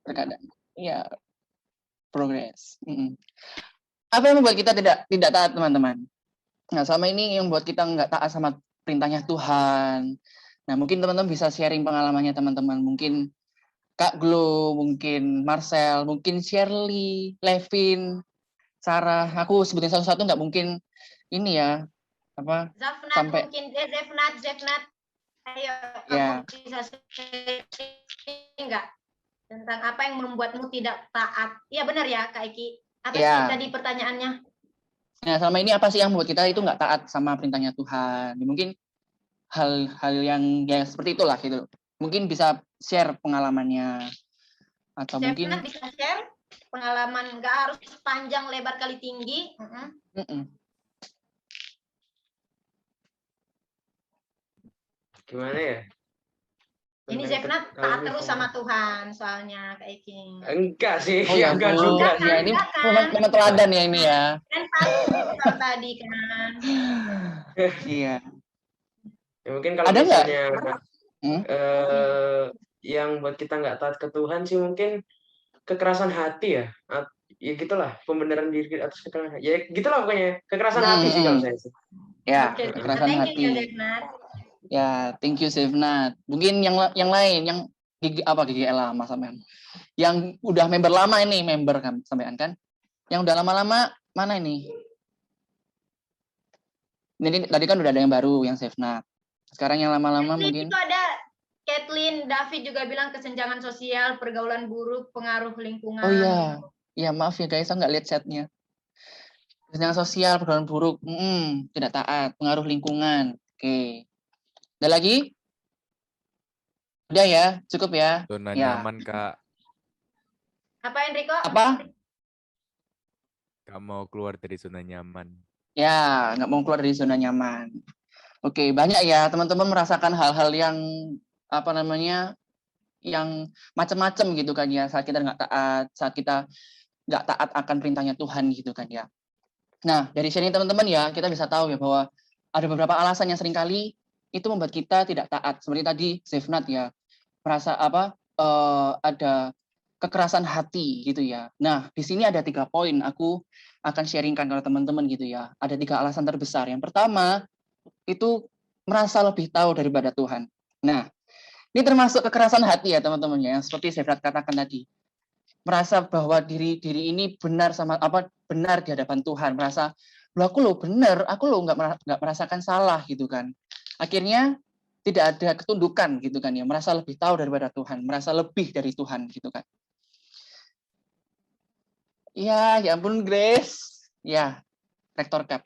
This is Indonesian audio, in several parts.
Terkadang. Ya, progres. Apa yang membuat kita tidak taat, teman-teman? Nah, selama ini yang membuat kita nggak taat sama perintahnya Tuhan. Nah, mungkin teman-teman bisa sharing pengalamannya teman-teman. Mungkin Kak Glo, mungkin Marcel, mungkin Shirley, Levin, Sarah. Aku sebutin satu-satu nggak mungkin ini ya, apa Zafnat sampai mungkin Zefnat. Ayo, ya. kamu bisa sharing nggak tentang apa yang membuatmu tidak taat? Iya benar ya, Kak Eki. Apa sih Ya. tadi pertanyaannya? Nah, selama ini apa sih yang membuat kita itu nggak taat sama perintahnya Tuhan? Mungkin hal-hal yang ya seperti itulah gitu. Mungkin bisa share pengalamannya atau Zefnat mungkin bisa share pengalaman, nggak harus panjang lebar kali tinggi. Gimana ya? Ini Zefnat taat terus sama Tuhan soalnya Kak Eki. Enggak sih. oh ya, enggak juga sih. ya ini memang teladan ya ini ya. Kan kalau tadi kan. Iya. Ya, mungkin kalau Ada misalnya yang buat kita nggak taat ke Tuhan sih mungkin kekerasan hati ya. Ya gitulah, pembenaran diri atas kekerasan. Ya gitulah pokoknya, kekerasan hati sih kalau saya sih. Ya, Oke, kekerasan thank you hati. ya Zefnat. Ya, thank you Zefnat. Mungkin yang lain yang GGL lama sampean. Yang udah member lama ini, member kan sampean kan? Yang udah lama-lama mana ini? Ini tadi kan udah ada yang baru, yang Zefnat. Sekarang yang lama-lama mungkin. Itu ada Kathleen, David juga bilang kesenjangan sosial, pergaulan buruk, pengaruh lingkungan. Oh iya, ya maaf ya guys, saya nggak lihat chatnya. Kesenjangan sosial, pergaulan buruk, tidak taat, pengaruh lingkungan. Oke. Ada lagi? Udah ya, cukup ya. Zona Ya. nyaman, Kak. Apa Enrico? Apa? Gak mau keluar dari zona nyaman. Ya, nggak mau keluar dari zona nyaman. Oke, banyak ya teman-teman merasakan hal-hal yang apa namanya, yang macam-macam gitu kan ya, saat kita nggak taat, saat kita nggak taat akan perintahnya Tuhan gitu kan ya. Nah, dari sini teman-teman ya, kita bisa tahu ya bahwa ada beberapa alasan yang seringkali itu membuat kita tidak taat. Seperti tadi Zefnat ya, merasa ada kekerasan hati gitu ya. Nah, di sini ada 3 poin aku akan sharingkan ke teman-teman gitu ya. Ada 3 alasan terbesar. Yang pertama, itu merasa lebih tahu daripada Tuhan. Nah, ini termasuk kekerasan hati ya teman-teman ya, seperti Zefnat katakan tadi. Merasa bahwa diri ini benar benar di hadapan Tuhan, merasa aku lo benar, aku lo nggak merasakan salah gitu kan. Akhirnya tidak ada ketundukan gitu kan ya, merasa lebih tahu daripada Tuhan, merasa lebih dari Tuhan gitu kan. Ya ampun Grace. Ya, Rektor Cap.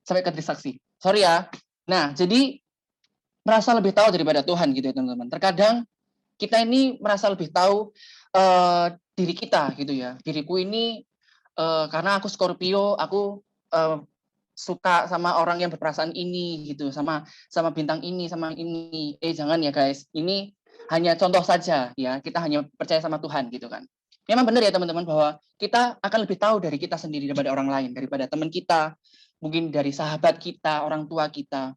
Sampai ke distraksi. Sorry ya. Nah, jadi merasa lebih tahu daripada Tuhan gitu ya teman-teman. Terkadang kita ini merasa lebih tahu diri kita gitu ya. Diriku ini karena aku Scorpio, aku suka sama orang yang berperasaan ini gitu, sama bintang ini, sama ini. Jangan ya guys. Ini hanya contoh saja ya. Kita hanya percaya sama Tuhan gitu kan. Memang benar ya teman-teman bahwa kita akan lebih tahu dari kita sendiri daripada orang lain, daripada teman kita, mungkin dari sahabat kita, orang tua kita.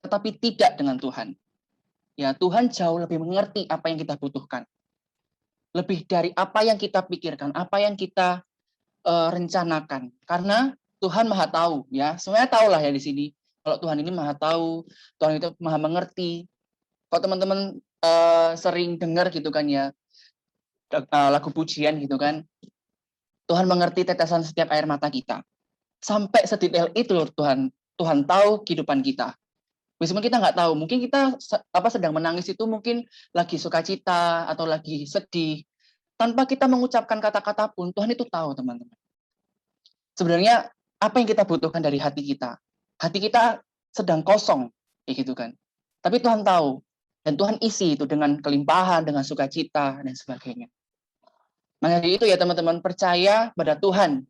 Tetapi tidak dengan Tuhan. Ya, Tuhan jauh lebih mengerti apa yang kita butuhkan. Lebih dari apa yang kita pikirkan, apa yang kita rencanakan. Karena Tuhan Maha tahu, ya. Semuanya tahu lah ya di sini. Kalau Tuhan ini Maha tahu, Tuhan itu Maha mengerti. Kalau teman-teman sering dengar gitu kan ya, lagu pujian gitu kan, Tuhan mengerti tetesan setiap air mata kita. Sampai sedetail itu loh Tuhan tahu kehidupan kita. Meskipun kita nggak tahu, mungkin kita sedang menangis itu mungkin lagi sukacita atau lagi sedih. Tanpa kita mengucapkan kata-kata pun, Tuhan itu tahu, teman-teman. Sebenarnya apa yang kita butuhkan dari hati kita? Hati kita sedang kosong, kayak gitu kan. Tapi Tuhan tahu, dan Tuhan isi itu dengan kelimpahan, dengan sukacita, dan sebagainya. Maka dari itu ya teman-teman, percaya pada Tuhan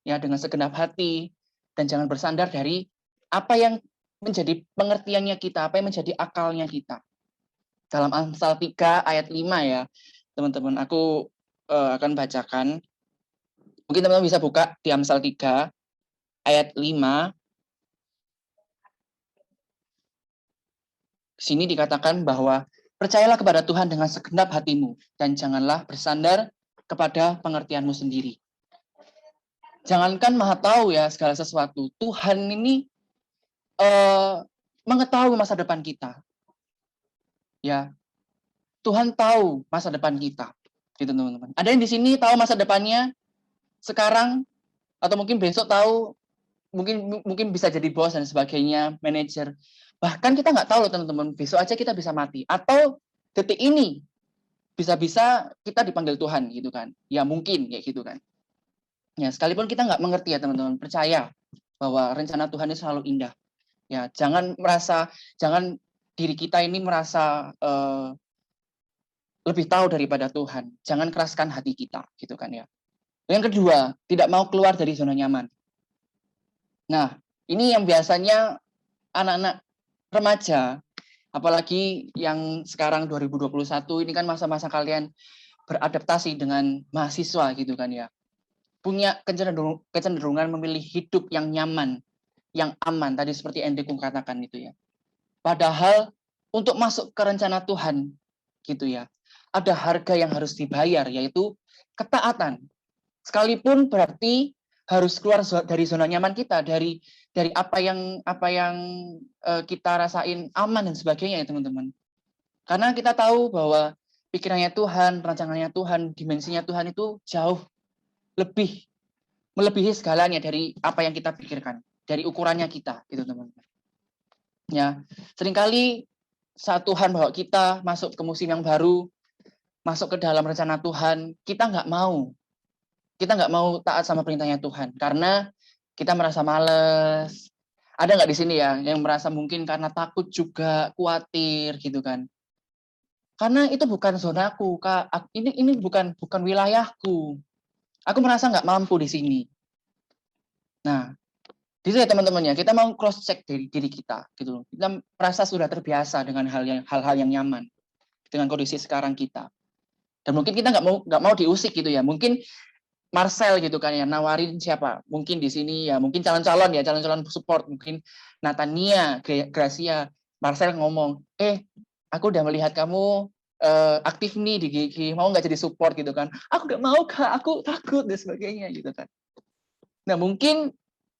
ya dengan segenap hati, dan jangan bersandar dari apa yang menjadi pengertiannya kita, apa yang menjadi akalnya kita. Dalam Amsal 3 ayat 5 ya, teman-teman, aku akan bacakan. Mungkin teman-teman bisa buka di Amsal 3 ayat 5. Di sini dikatakan bahwa Percayalah kepada Tuhan dengan segenap hatimu dan janganlah bersandar kepada pengertianmu sendiri. Jangankan Maha tahu ya segala sesuatu, Tuhan ini mengetahui masa depan kita. Ya, Tuhan tahu masa depan kita. Gitu teman-teman. Ada yang di sini tahu masa depannya sekarang atau mungkin besok tahu, mungkin bisa jadi bos dan sebagainya, manajer. Bahkan kita nggak tahu loh teman-teman, besok aja kita bisa mati atau detik ini bisa-bisa kita dipanggil Tuhan gitu kan. Ya mungkin kayak gitu kan. Ya, sekalipun kita nggak mengerti ya teman-teman, percaya bahwa rencana Tuhan itu selalu indah. Ya, jangan diri kita ini merasa lebih tahu daripada Tuhan. Jangan keraskan hati kita, gitu kan ya. Yang kedua, tidak mau keluar dari zona nyaman. Nah, ini yang biasanya anak-anak remaja, apalagi yang sekarang 2021 ini kan masa-masa kalian beradaptasi dengan mahasiswa gitu kan ya. Punya kecenderungan memilih hidup yang nyaman, yang aman, tadi seperti Enrico katakan itu ya. Padahal untuk masuk ke rencana Tuhan gitu ya, ada harga yang harus dibayar, yaitu ketaatan. Sekalipun berarti harus keluar dari zona nyaman kita, dari apa yang kita rasain aman dan sebagainya ya teman-teman. Karena kita tahu bahwa pikirannya Tuhan, rancangannya Tuhan, dimensinya Tuhan itu jauh lebih melebihi segalanya dari apa yang kita pikirkan, dari ukurannya kita, gitu teman-teman. Ya, seringkali saat Tuhan bawa kita masuk ke musim yang baru, masuk ke dalam rencana Tuhan, kita nggak mau taat sama perintahnya Tuhan, karena kita merasa males. Ada nggak di sini ya yang merasa mungkin karena takut juga, khawatir gitu kan? Karena itu bukan zonaku, Kak. Ini bukan wilayahku. Aku merasa nggak mampu di sini. Nah, di situ ya teman-teman ya, kita mau cross check diri kita gitu. Kita merasa sudah terbiasa dengan hal-hal yang nyaman dengan kondisi sekarang kita. Dan mungkin kita nggak mau diusik gitu ya. Mungkin Marcel gitu kan ya, nawarin siapa? Mungkin di sini ya, mungkin calon-calon support, mungkin Natania, Gracia, Marcel ngomong, aku udah melihat kamu aktif nih di GG, mau nggak jadi support gitu kan? Aku nggak mau Kak, aku takut dan sebagainya gitu kan. Nah mungkin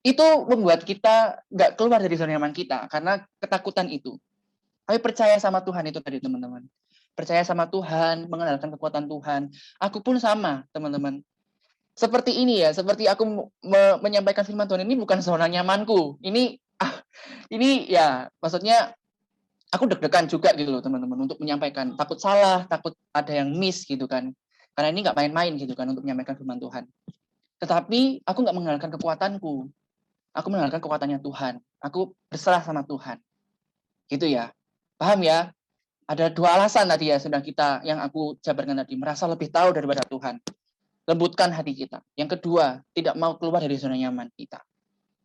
itu membuat kita nggak keluar dari zona nyaman kita karena ketakutan itu. Tapi percaya sama Tuhan itu tadi teman-teman. Percaya sama Tuhan, mengandalkan kekuatan Tuhan. Aku pun sama teman-teman. Seperti ini ya, seperti aku menyampaikan firman Tuhan ini bukan zona nyamanku. Ini ya maksudnya aku deg-degan juga gitu loh teman-teman untuk menyampaikan. Takut salah, takut ada yang miss gitu kan. Karena ini nggak main-main gitu kan untuk menyampaikan firman Tuhan. Tetapi aku nggak mengandalkan kekuatanku. Aku mengandalkan kekuatannya Tuhan. Aku berserah sama Tuhan. Gitu ya. Paham ya? Ada dua alasan tadi ya yang aku jabarkan tadi. Merasa lebih tahu daripada Tuhan. Lembutkan hati kita. Yang kedua, tidak mau keluar dari zona nyaman kita.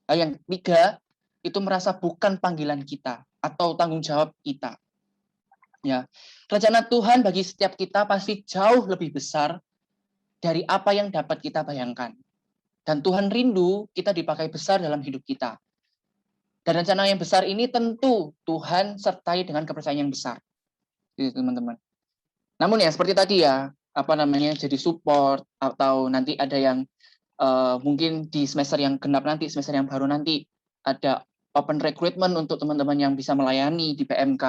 Yang ketiga, itu merasa bukan panggilan kita atau tanggung jawab kita. Ya. Rencana Tuhan bagi setiap kita pasti jauh lebih besar dari apa yang dapat kita bayangkan. Dan Tuhan rindu kita dipakai besar dalam hidup kita. Dan rencana yang besar ini tentu Tuhan sertai dengan kepercayaan yang besar. Gitu, teman-teman. Namun ya seperti tadi ya, jadi support atau nanti ada yang mungkin di semester yang genap nanti, semester yang baru nanti ada open recruitment untuk teman-teman yang bisa melayani di PMK.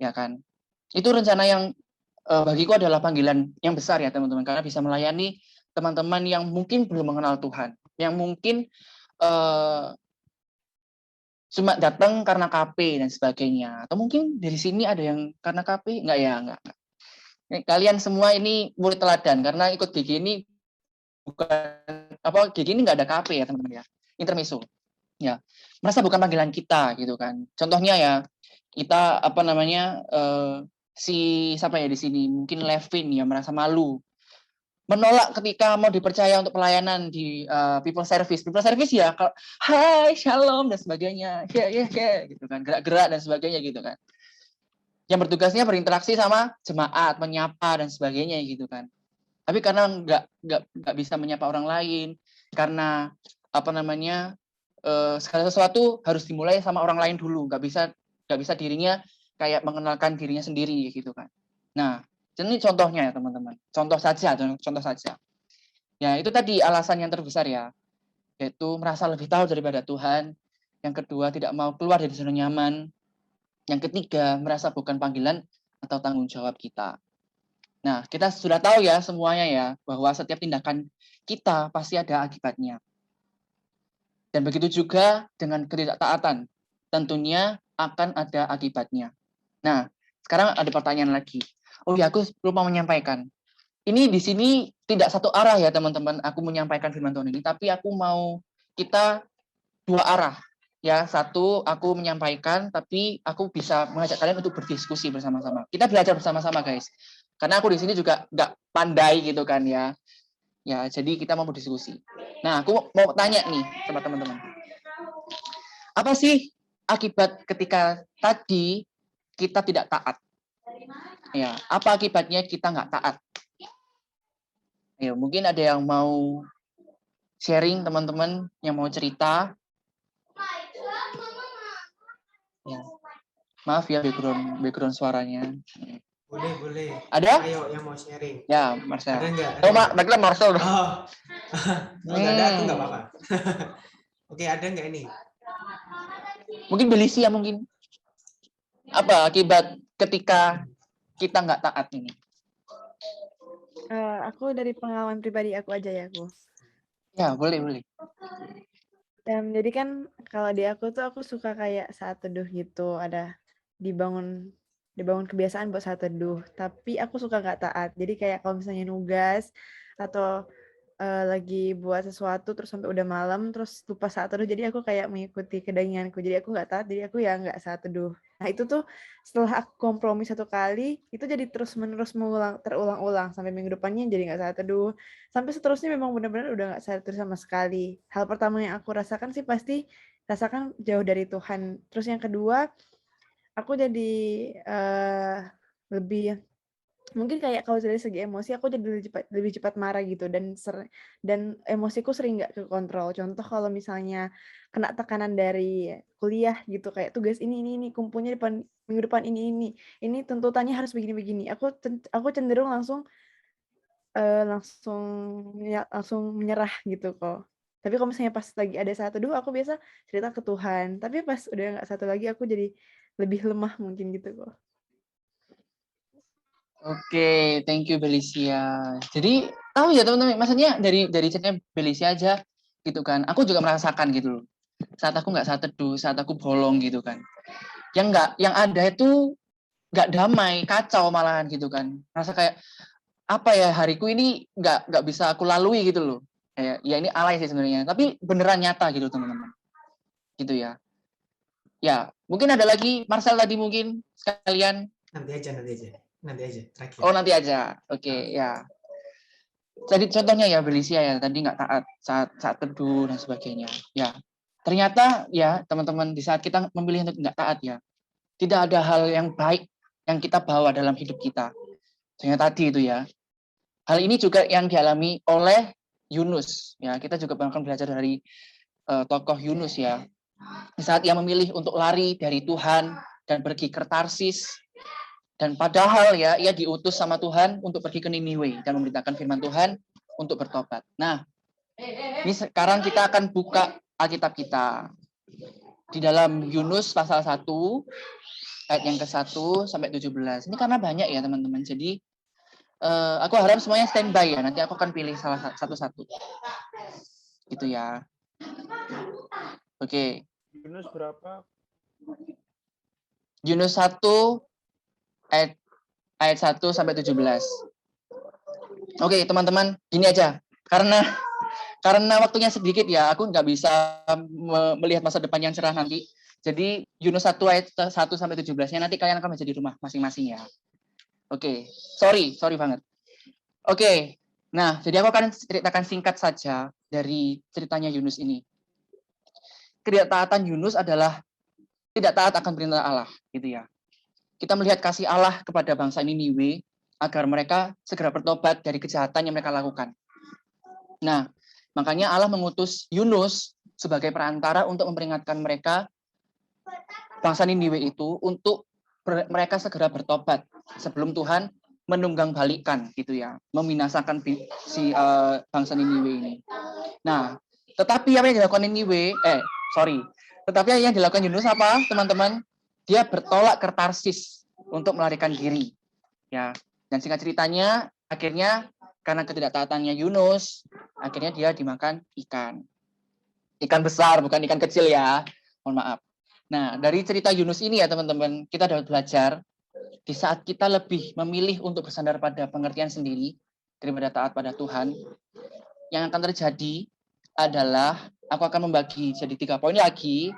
Ya kan? Itu rencana yang bagiku adalah panggilan yang besar ya teman-teman, karena bisa melayani teman-teman yang mungkin belum mengenal Tuhan, yang mungkin cuma datang karena KP dan sebagainya, atau mungkin dari sini ada yang karena KP, enggak. Kalian semua ini murid teladan karena ikut GG ini GG ini nggak ada KP ya teman-teman ya, intermezzo ya, merasa bukan panggilan kita gitu kan. Contohnya ya kita siapa ya di sini mungkin Levin ya merasa malu menolak ketika mau dipercaya untuk pelayanan di people service ya, hai shalom dan sebagainya ya gitu kan, gerak-gerak dan sebagainya gitu kan, yang bertugasnya berinteraksi sama jemaat, menyapa dan sebagainya gitu kan. Tapi karena nggak bisa menyapa orang lain, karena segala sesuatu harus dimulai sama orang lain dulu, nggak bisa dirinya kayak mengenalkan dirinya sendiri gitu kan. Nah, ini contohnya ya teman-teman. Contoh saja. Ya, itu tadi alasan yang terbesar ya, yaitu merasa lebih tahu daripada Tuhan. Yang kedua, tidak mau keluar dari zona nyaman. Yang ketiga, merasa bukan panggilan atau tanggung jawab kita. Nah, kita sudah tahu ya semuanya ya, bahwa setiap tindakan kita pasti ada akibatnya. Dan begitu juga dengan ketidaktaatan. Tentunya akan ada akibatnya. Nah, sekarang ada pertanyaan lagi. Oh ya, aku lupa menyampaikan. Ini di sini tidak satu arah ya teman-teman, aku menyampaikan firman Tuhan ini, tapi aku mau kita dua arah. Ya, satu aku menyampaikan, tapi aku bisa mengajak kalian untuk berdiskusi bersama-sama. Kita belajar bersama-sama guys. Karena aku di sini juga nggak pandai gitu kan ya. Ya, jadi kita mau berdiskusi. Nah, aku mau tanya nih sama teman-teman. Apa sih akibat ketika tadi kita tidak taat? Ya, apa akibatnya kita nggak taat? Ya, mungkin ada yang mau sharing teman-teman, yang mau cerita. Ya. Maaf ya background suaranya. Boleh. Ada? Ayo yang mau sharing. Ya, Marcel. Ada nggak? Oh, Marcel Marcel. Oh, nggak ada aku nggak apa-apa. Oke, ada nggak ini? Mungkin Belisi ya mungkin. Apa akibat ketika kita nggak taat ini? Aku dari pengalaman pribadi aku aja ya, aku. Ya, boleh. Jadi kan kalau di aku tuh aku suka kayak saat teduh gitu, ada dibangun kebiasaan buat saat teduh. Tapi aku suka nggak taat. Jadi kayak kalau misalnya nugas atau lagi buat sesuatu terus sampai udah malam terus lupa saat teduh, jadi aku kayak mengikuti kedaginganku, jadi aku nggak taat, jadi aku ya nggak saat teduh. Nah itu tuh setelah aku kompromi satu kali itu jadi terus menerus terulang-ulang sampai minggu depannya jadi nggak saat teduh, sampai seterusnya memang benar-benar udah nggak saat teduh sama sekali. Hal pertama yang aku rasakan sih pasti rasakan jauh dari Tuhan. Terus yang kedua aku jadi lebih mungkin kayak kalau dari segi emosi aku jadi lebih cepat marah gitu, dan emosiku sering nggak kekontrol. Contoh kalau misalnya kena tekanan dari kuliah gitu, kayak tugas ini kumpulnya minggu depan ini tuntutannya harus begini, aku cenderung langsung menyerah gitu kok. Tapi kalau misalnya pas lagi ada satu dua aku biasa cerita ke Tuhan, tapi pas udah nggak satu lagi aku jadi lebih lemah mungkin gitu kok. Oke, thank you Belisia. Jadi tahu ya teman-teman, maksudnya dari chatnya Belisia aja gitu kan. Aku juga merasakan gitu loh. Saat aku nggak saat teduh, saat aku bolong gitu kan. Yang ada itu nggak damai, kacau malahan gitu kan. Rasa kayak apa ya, hariku ini nggak bisa aku lalui gitu loh. Kayak ya ini alay sih sebenarnya, tapi beneran nyata gitu teman-teman. Gitu ya. Ya, mungkin ada lagi Marcel tadi mungkin sekalian. Nanti aja terakhir. Oh, nanti aja. Oke, ya. Tadi contohnya ya Belisia ya, tadi nggak taat saat teduh dan sebagainya. Ya, ternyata ya teman-teman di saat kita memilih untuk nggak taat ya, tidak ada hal yang baik yang kita bawa dalam hidup kita. Ternyata tadi itu ya. Hal ini juga yang dialami oleh Yunus. Ya, kita juga akan belajar dari tokoh Yunus ya. Di saat ia memilih untuk lari dari Tuhan dan pergi ke Tarsis, dan padahal ya ia diutus sama Tuhan untuk pergi ke Niniwe dan memberitakan firman Tuhan untuk bertobat. Nah, ini sekarang kita akan buka Alkitab kita di dalam Yunus pasal 1 ayat yang ke-1 sampai 17. Ini karena banyak ya teman-teman. Jadi aku harap semuanya standby ya. Nanti aku akan pilih salah satu-satu. Gitu ya. Oke. Yunus berapa? Yunus 1 ayat 1 sampai 17. Oke, teman-teman, gini aja. Karena waktunya sedikit ya, aku nggak bisa melihat masa depan yang cerah nanti. Jadi Yunus 1 ayat 1 sampai 17-nya nanti kalian akan baca di rumah masing-masing ya. Oke, sorry banget. Oke, nah jadi aku akan ceritakan singkat saja dari ceritanya Yunus ini. Ketidaktaatan Yunus adalah tidak taat akan perintah Allah, gitu ya. Kita melihat kasih Allah kepada bangsa Niniwe agar mereka segera bertobat dari kejahatan yang mereka lakukan. Nah, makanya Allah mengutus Yunus sebagai perantara untuk memperingatkan mereka, bangsa Niniwe itu, untuk mereka segera bertobat sebelum Tuhan menunggang balikan gitu ya, membinasakan bangsa Niniwe ini. Nah, tetapi apa yang dilakukan Niniwe, tetapi yang dilakukan Yunus apa, teman-teman? Dia bertolak ke Tarsis untuk melarikan diri. Ya, dan singkat ceritanya, akhirnya karena ketidaktaatannya Yunus, akhirnya dia dimakan ikan. Ikan besar, bukan ikan kecil ya. Mohon maaf. Nah, dari cerita Yunus ini ya teman-teman, kita dapat belajar di saat kita lebih memilih untuk bersandar pada pengertian sendiri daripada taat pada Tuhan, yang akan terjadi adalah aku akan membagi jadi 3 poin lagi.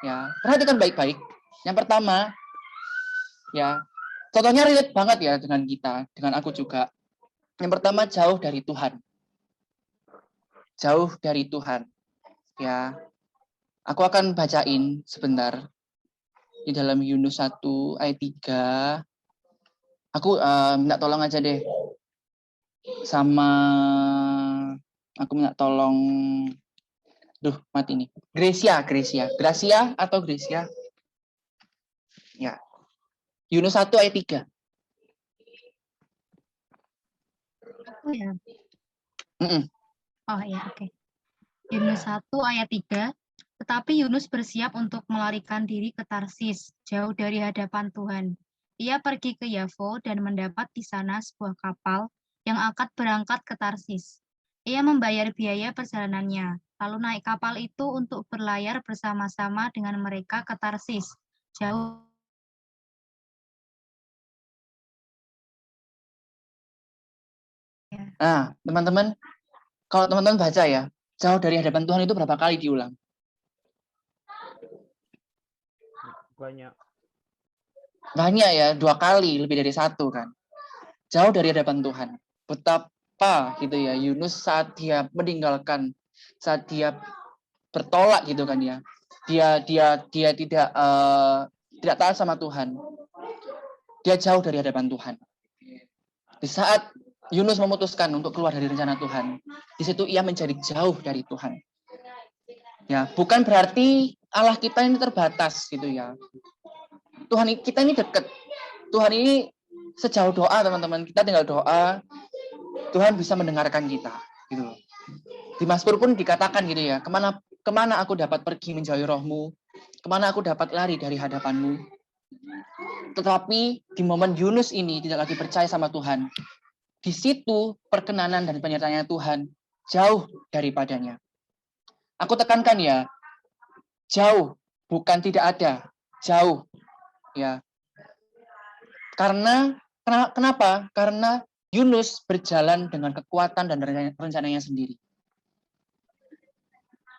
Ya, perhatikan baik-baik. Yang pertama, ya, contohnya relate banget ya dengan kita, dengan aku juga. Yang pertama, jauh dari Tuhan. Jauh dari Tuhan. Ya, aku akan bacain sebentar di dalam Yunus 1 ayat 3. Aku minta tolong aja deh sama aku minta tolong mati nih. Gracia atau Gracia? Ya. Yunus 1 ayat 3. Aku ya. Mm-mm. Oh ya, oke. Yunus 1 ayat 3. Tetapi Yunus bersiap untuk melarikan diri ke Tarsis, jauh dari hadapan Tuhan. Ia pergi ke Yafo dan mendapat di sana sebuah kapal yang akan berangkat ke Tarsis. Ia membayar biaya perjalanannya, lalu naik kapal itu untuk berlayar bersama-sama dengan mereka ke Tarsis, jauh. Nah, teman-teman, kalau teman-teman baca ya, jauh dari hadapan Tuhan itu berapa kali diulang? Banyak ya, 2 kali, lebih dari 1 kan. Jauh dari hadapan Tuhan. Betapa gitu ya, Yunus saat dia meninggalkan, saat dia bertolak gitu kan ya. Dia tidak taat sama Tuhan. Dia jauh dari hadapan Tuhan. Di saat Yunus memutuskan untuk keluar dari rencana Tuhan, di situ ia menjadi jauh dari Tuhan. Ya, bukan berarti Allah kita ini terbatas gitu ya. Tuhan kita ini dekat. Tuhan ini sejauh doa, teman-teman. Kita tinggal doa, Tuhan bisa mendengarkan kita gitu. Di Mazmur pun dikatakan gitu ya, kemana aku dapat pergi menjauhi rohmu, kemana aku dapat lari dari hadapanmu. Tetapi di momen Yunus ini tidak lagi percaya sama Tuhan, di situ perkenanan dan penyertaannya Tuhan jauh daripadanya. Aku tekankan ya, jauh, bukan tidak ada, jauh. Ya. Kenapa? Karena Yunus berjalan dengan kekuatan dan rencananya sendiri.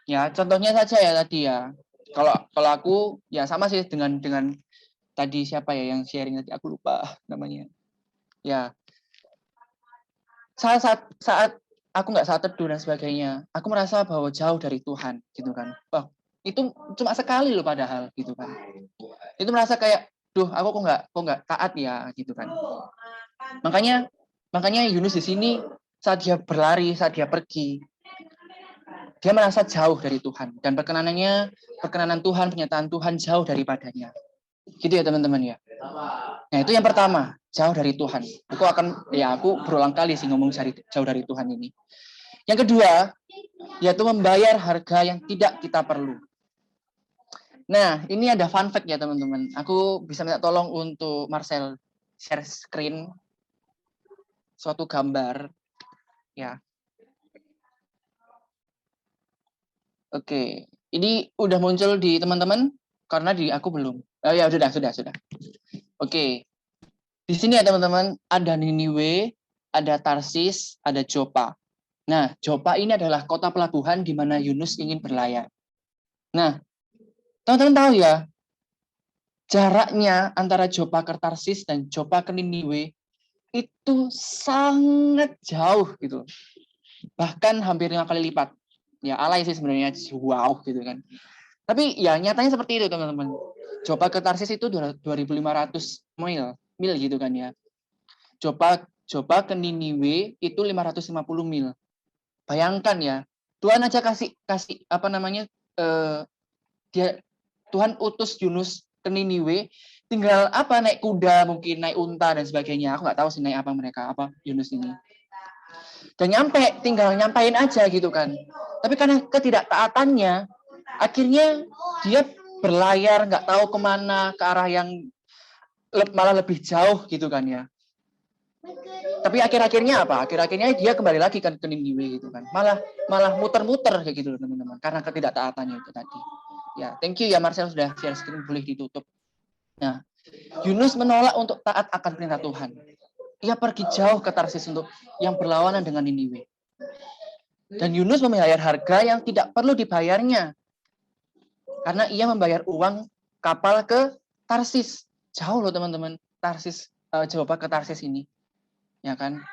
Ya, contohnya saja ya tadi ya. Kalau aku ya sama sih dengan tadi siapa ya yang sharing tadi, aku lupa namanya. Ya. Saat aku nggak saat teduh dan sebagainya, aku merasa bahwa jauh dari Tuhan gitu kan. Oh, itu cuma sekali loh padahal gitu kan. Itu merasa kayak, duh, aku kok nggak taat ya gitu kan. Makanya Yunus di sini saat dia berlari, saat dia pergi, dia merasa jauh dari Tuhan dan perkenanan Tuhan, pernyataan Tuhan jauh daripadanya. Gitu ya teman-teman ya. Nah, itu yang pertama, jauh dari Tuhan. Aku berulang kali sih ngomong jauh dari Tuhan ini. Yang kedua, yaitu membayar harga yang tidak kita perlu. Nah, ini ada fun fact ya teman-teman. Aku bisa minta tolong untuk Marcel share screen suatu gambar. Ya. Oke, ini udah muncul di teman-teman karena di aku belum. Oh ya, sudah. Oke. Di sini ya teman-teman, ada Niniwe, ada Tarsis, ada Jopa. Nah, Jopa ini adalah kota pelabuhan di mana Yunus ingin berlayar. Nah, teman-teman tahu ya, jaraknya antara Jopa ke Tarsis dan Jopa ke Niniwe itu sangat jauh gitu. Bahkan hampir 5 kali lipat. Ya, alay sih sebenarnya, wow gitu kan. Tapi ya nyatanya seperti itu teman-teman. Jopa ke Tarsis itu 2.500 mil gitu kan ya. Jopa ke Niniwe itu 550 mil. Bayangkan ya, Tuhan aja kasih Tuhan utus Yunus ke Niniwe tinggal apa, naik kuda, mungkin naik unta dan sebagainya. Aku nggak tahu sih naik apa mereka, apa Yunus ini. Dan tinggal nyampein aja gitu kan. Tapi karena ketidaktaatannya, akhirnya dia berlayar nggak tahu kemana, ke arah yang malah lebih jauh gitu kan ya. Tapi akhir-akhirnya apa? Akhir-akhirnya dia kembali lagi kan ke Niniwe gitu kan. Malah muter-muter kayak gitu loh teman-teman. Karena ketidaktaatannya itu tadi. Ya, thank you ya Marcel sudah share screen, boleh ditutup. Nah, Yunus menolak untuk taat akan perintah Tuhan. Ia pergi jauh ke Tarsis untuk yang berlawanan dengan Niniwe. Dan Yunus membayar harga yang tidak perlu dibayarnya. Karena ia membayar uang kapal ke Tarsis. Jauh loh teman-teman, Tarsis, Jawa ke Tarsis ini. Ya kan?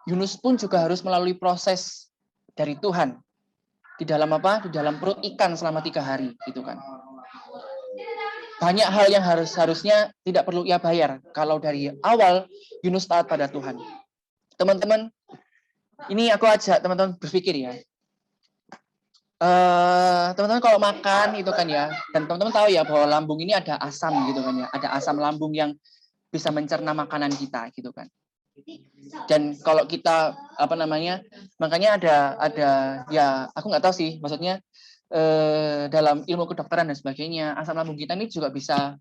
Yunus pun juga harus melalui proses dari Tuhan. Di dalam apa? Di dalam perut ikan selama 3 hari, gitu kan. Banyak hal yang harusnya tidak perlu ia bayar. Kalau dari awal Yunus taat pada Tuhan. Teman-teman, ini aku ajak teman-teman berpikir ya. Teman-teman kalau makan itu kan ya, dan teman-teman tahu ya bahwa lambung ini ada asam gitu kan ya. Ada asam lambung yang bisa mencerna makanan kita gitu kan. Dan kalau kita makanya ada ya aku nggak tahu sih, maksudnya dalam ilmu kedokteran dan sebagainya, asam lambung kita ini juga bisa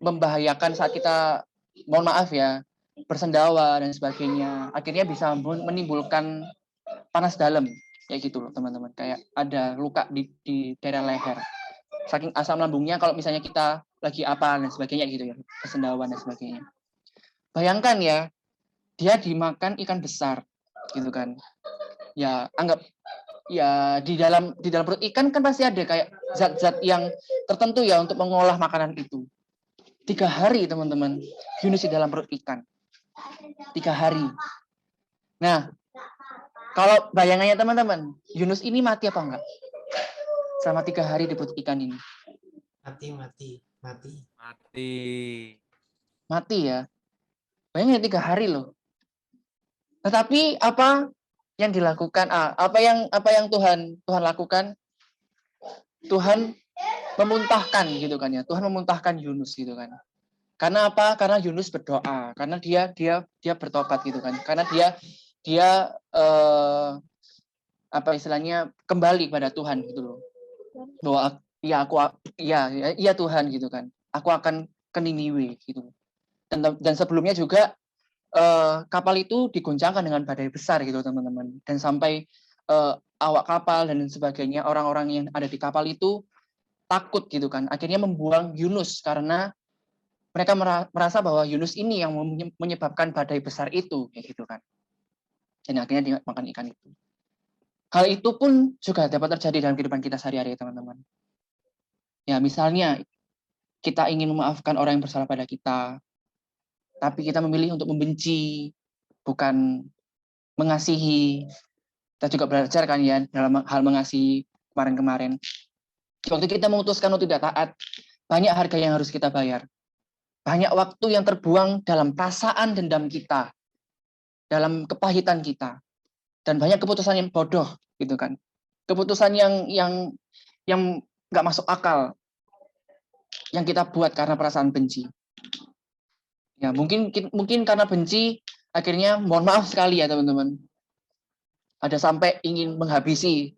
membahayakan saat kita, mohon maaf ya, bersendawa dan sebagainya. Akhirnya bisa menimbulkan panas dalam kayak gitu loh teman-teman, kayak ada luka di daerah leher. Saking asam lambungnya kalau misalnya kita lagi apa dan sebagainya gitu ya, bersendawa dan sebagainya. Bayangkan ya, dia dimakan ikan besar gitu kan. Ya anggap ya di dalam perut ikan kan pasti ada kayak zat-zat yang tertentu ya untuk mengolah makanan itu. 3 hari teman-teman, Yunus di dalam perut ikan. 3 hari. Nah, kalau bayangannya teman-teman, Yunus ini mati apa enggak? Selama 3 hari di perut ikan ini. Mati ya. Bayangin 3 hari loh. Tetapi apa yang dilakukan? Apa yang Tuhan lakukan? Tuhan memuntahkan gitu kan ya. Tuhan memuntahkan Yunus gitu kan. Karena apa? Karena Yunus berdoa. Karena dia bertobat gitu kan. Karena dia apa istilahnya kembali kepada Tuhan gitu loh. Bahwa ya Tuhan gitu kan. Aku akan ke Niniwe gitu. Dan sebelumnya juga kapal itu digoncangkan dengan badai besar gitu teman-teman, dan sampai awak kapal dan sebagainya, orang-orang yang ada di kapal itu takut gitu kan, akhirnya membuang Yunus karena mereka merasa bahwa Yunus ini yang menyebabkan badai besar itu kayak gitu kan, dan akhirnya dimakan ikan itu. Hal itu pun juga dapat terjadi dalam kehidupan kita sehari-hari teman-teman. Ya misalnya kita ingin memaafkan orang yang bersalah pada kita, tapi kita memilih untuk membenci, bukan mengasihi. Kita juga belajar kan ya dalam hal mengasihi kemarin-kemarin. Waktu kita memutuskan untuk tidak taat, banyak harga yang harus kita bayar. Banyak waktu yang terbuang dalam perasaan dendam kita, dalam kepahitan kita, dan banyak keputusan yang bodoh gitu kan. Keputusan yang nggak masuk akal yang kita buat karena perasaan benci. Ya, mungkin karena benci, akhirnya mohon maaf sekali ya teman-teman. Ada sampai ingin menghabisi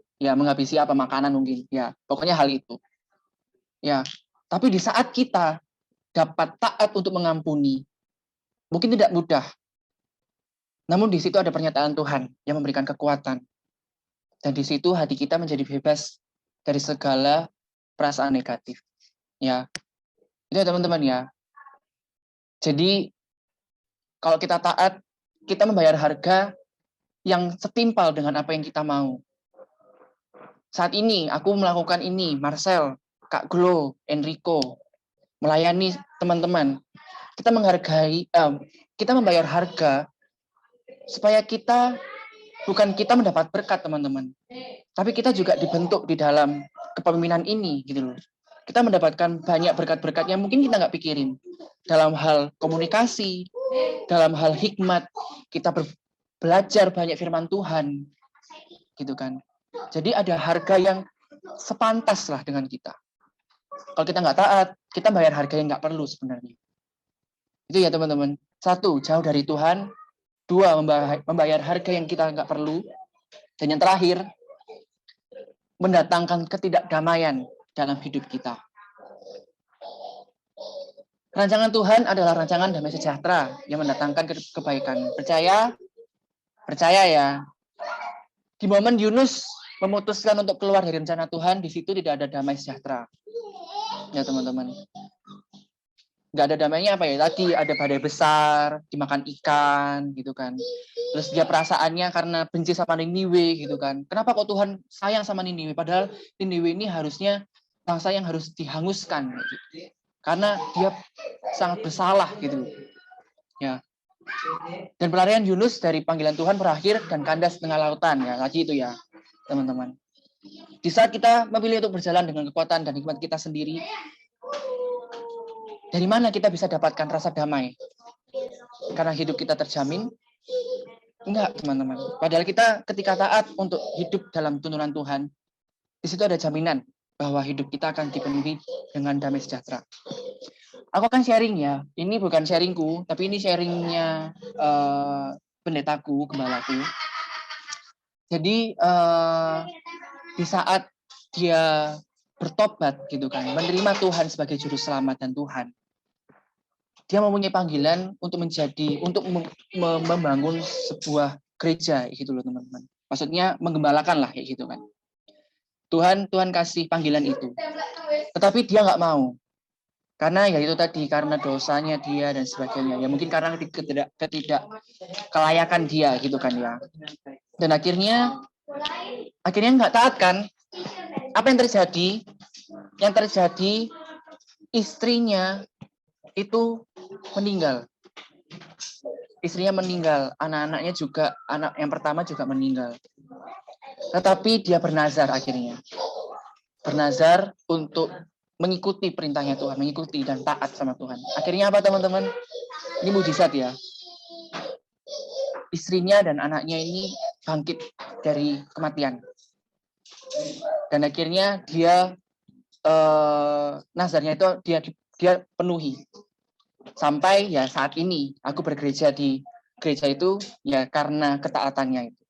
apa makanan mungkin. Ya, pokoknya hal itu. Ya, tapi di saat kita dapat taat untuk mengampuni, mungkin tidak mudah. Namun di situ ada pernyataan Tuhan yang memberikan kekuatan. Dan di situ hati kita menjadi bebas dari segala perasaan negatif. Ya. Itu ya teman-teman ya. Jadi kalau kita taat, kita membayar harga yang setimpal dengan apa yang kita mau. Saat ini aku melakukan ini, Marcel, Kak Glo, Enrico, melayani teman-teman. Kita kita membayar harga supaya bukan kita mendapat berkat teman-teman, tapi kita juga dibentuk di dalam kepemimpinan ini gitu loh. Kita mendapatkan banyak berkat-berkat yang mungkin kita nggak pikirin. Dalam hal komunikasi, dalam hal hikmat, kita belajar banyak firman Tuhan, gitu kan. Jadi ada harga yang sepantas lah dengan kita. Kalau kita nggak taat, kita bayar harga yang nggak perlu sebenarnya. Itu ya teman-teman. 1, jauh dari Tuhan. 2, membayar harga yang kita nggak perlu. Dan yang terakhir, mendatangkan ketidakdamaian dalam hidup kita. Rancangan Tuhan adalah rancangan damai sejahtera yang mendatangkan kebaikan. Percaya ya. Di momen Yunus memutuskan untuk keluar dari rencana Tuhan, di situ tidak ada damai sejahtera. Ya teman-teman. Nggak ada damainya apa ya? Tadi ada badai besar, dimakan ikan, gitu kan. Terus dia perasaannya karena benci sama Niniwe, gitu kan. Kenapa kok Tuhan sayang sama Niniwe? Padahal Niniwe ini harusnya bangsa yang harus dihanguskan. Gitu. Karena dia sangat bersalah, gitu. Ya. Dan pelarian Yunus dari panggilan Tuhan berakhir dan kandas tengah lautan. Ya, lagi itu ya, teman-teman. Di saat kita memilih untuk berjalan dengan kekuatan dan hikmat kita sendiri, dari mana kita bisa dapatkan rasa damai? Karena hidup kita terjamin? Enggak, teman-teman. Padahal kita ketika taat untuk hidup dalam tuntunan Tuhan, di situ ada jaminan bahwa hidup kita akan dipenuhi dengan damai sejahtera. Aku akan sharing ya. Ini bukan sharingku, tapi ini sharingnya pendetaku, gembalaku. Jadi di saat dia bertobat gitu kan, menerima Tuhan sebagai juru selamat dan Tuhan, dia mempunyai panggilan untuk membangun sebuah gereja gitu loh teman-teman. Maksudnya menggembalakan lah kayak gitu kan. Tuhan kasih panggilan itu, tetapi dia nggak mau. Karena ya itu tadi, karena dosanya dia dan sebagainya. Ya mungkin karena kelayakan dia gitu kan ya. Dan akhirnya nggak taat kan. Apa yang terjadi? Yang terjadi istrinya itu meninggal. Istrinya meninggal, anak-anaknya juga, anak yang pertama juga meninggal. Tetapi dia bernazar akhirnya. Bernazar untuk mengikuti perintahnya Tuhan, mengikuti dan taat sama Tuhan. Akhirnya apa teman-teman? Ini mujizat ya. Istrinya dan anaknya ini bangkit dari kematian. Dan akhirnya dia nazarnya itu dia penuhi. Sampai ya saat ini aku bergereja di gereja itu ya karena ketaatannya itu.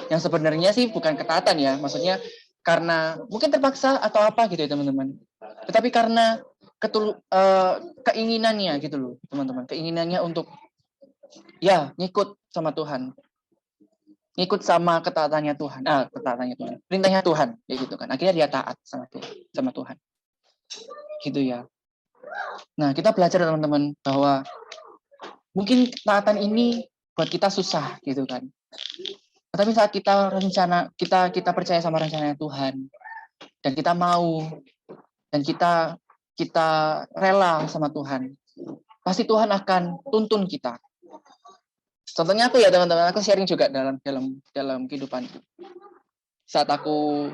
Yang sebenarnya sih bukan ketaatan ya, maksudnya karena mungkin terpaksa atau apa gitu ya teman-teman. Tetapi karena keinginannya gitu loh teman-teman, keinginannya untuk ya ngikut sama Tuhan, ngikut sama ketaatannya Tuhan, perintahnya Tuhan, ya gitu kan. Akhirnya dia taat sama Tuhan, gitu ya. Nah kita belajar teman-teman bahwa mungkin taatan ini buat kita susah gitu kan. Tetapi saat kita percaya sama rencananya Tuhan dan kita mau dan kita rela sama Tuhan, pasti Tuhan akan tuntun kita. Contohnya aku ya teman-teman, aku sharing juga dalam kehidupan. Saat aku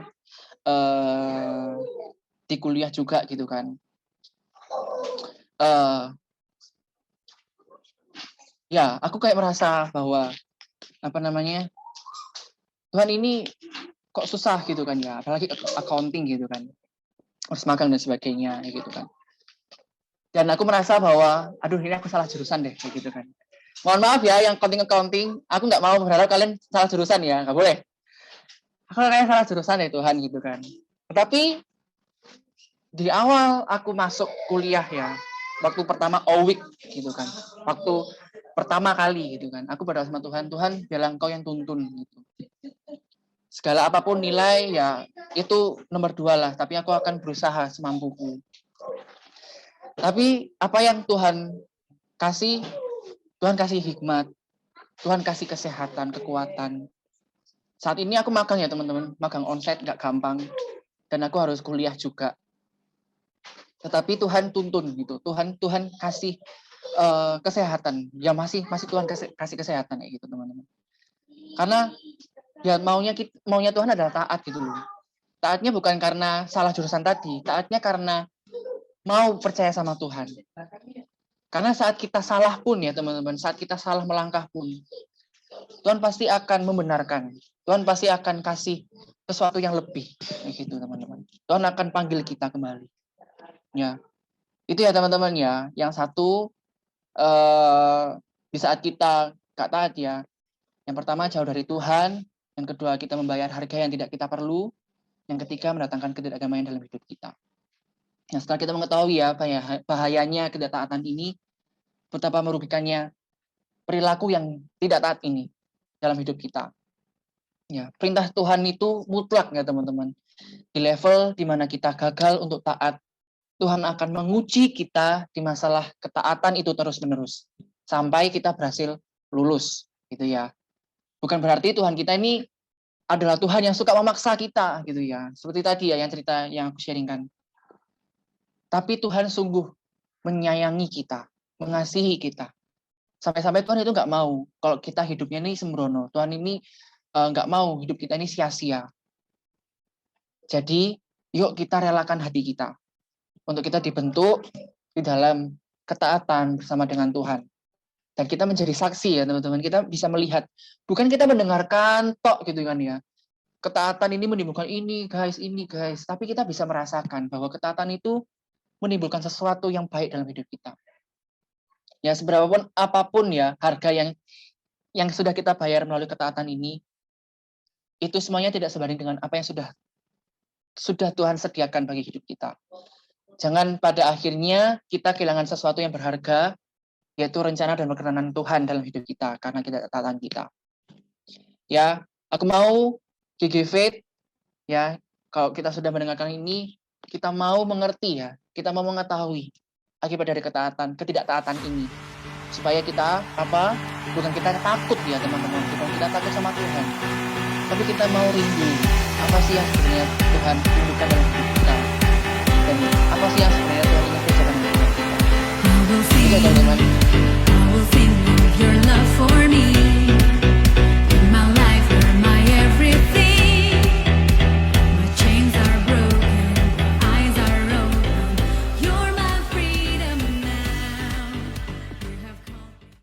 di kuliah juga gitu kan. Ya, aku kayak merasa bahwa Tuhan ini kok susah gitu kan ya, apalagi accounting gitu kan. Harus magang dan sebagainya gitu kan. Dan aku merasa bahwa aduh ini aku salah jurusan deh kayak gitu kan. Mohon maaf ya yang accounting, aku nggak mau berharap kalian salah jurusan ya, nggak boleh. Aku kayak salah jurusan ya Tuhan gitu kan. Tetapi di awal aku masuk kuliah ya, waktu pertama OWIC gitu kan, waktu pertama kali gitu kan, aku berdoa sama Tuhan, Tuhan biarlah Engkau yang tuntun gitu. Segala apapun nilai ya itu nomor 2 lah, tapi aku akan berusaha semampuku. Tapi apa yang Tuhan kasih hikmat, Tuhan kasih kesehatan, kekuatan. Saat ini aku magang ya teman-teman, magang onsite nggak gampang, dan aku harus kuliah juga. Tetapi Tuhan tuntun gitu, Tuhan kasih kesehatan, ya masih Tuhan kasih kesehatan kayak gitu teman-teman. Karena ya maunya Tuhan adalah taat gitu loh. Taatnya bukan karena salah jurusan tadi, taatnya karena mau percaya sama Tuhan. Karena saat kita salah pun ya teman-teman, saat kita salah melangkah pun, Tuhan pasti akan membenarkan. Tuhan pasti akan kasih sesuatu yang lebih, gitu teman-teman. Tuhan akan panggil kita kembali. Ya, itu ya teman-teman ya. Yang satu di saat kita gak taat ya. Yang pertama jauh dari Tuhan. Yang kedua kita membayar harga yang tidak kita perlu. Yang ketiga mendatangkan ketidakdamaian dalam hidup kita. Nah, setelah kita mengetahui ya bahayanya ketidaktaatan ini, betapa merugikannya perilaku yang tidak taat ini dalam hidup kita. Ya, perintah Tuhan itu mutlak ya teman-teman. Di level di mana kita gagal untuk taat, Tuhan akan menguji kita di masalah ketaatan itu terus-menerus sampai kita berhasil lulus, gitu ya. Bukan berarti Tuhan kita ini adalah Tuhan yang suka memaksa kita, gitu ya. Seperti tadi ya yang cerita yang aku sharingkan. Tapi Tuhan sungguh menyayangi kita, mengasihi kita. Sampai-sampai Tuhan itu nggak mau kalau kita hidupnya ini sembrono. Tuhan ini nggak mau hidup kita ini sia-sia. Jadi, yuk kita relakan hati kita untuk kita dibentuk di dalam ketaatan bersama dengan Tuhan. Dan kita menjadi saksi ya teman-teman. Kita bisa melihat, bukan kita mendengarkan tok gitu kan ya. Ketaatan ini menimbulkan ini guys. Tapi kita bisa merasakan bahwa ketaatan itu menimbulkan sesuatu yang baik dalam hidup kita. Ya seberapapun apapun ya harga yang sudah kita bayar melalui ketaatan ini, itu semuanya tidak sebanding dengan apa yang sudah Tuhan sediakan bagi hidup kita. Jangan pada akhirnya kita kehilangan sesuatu yang berharga, yaitu rencana dan perkenan Tuhan dalam hidup kita, karena ketaatan kita. Ya, aku mau GG Faith, ya, kalau kita sudah mendengarkan ini, kita mau mengerti ya, kita mau mengetahui akibat dari ketidaktaatan ini. Supaya kita, bukan kita takut ya teman-teman, bukan kita takut sama Tuhan, tapi kita mau rindu, apa sih yang sebenarnya Tuhan rindukan dalam hidup kita. Dan apa sih yang sebenarnya Tuhan ingin kerjakan dalam hidup kita.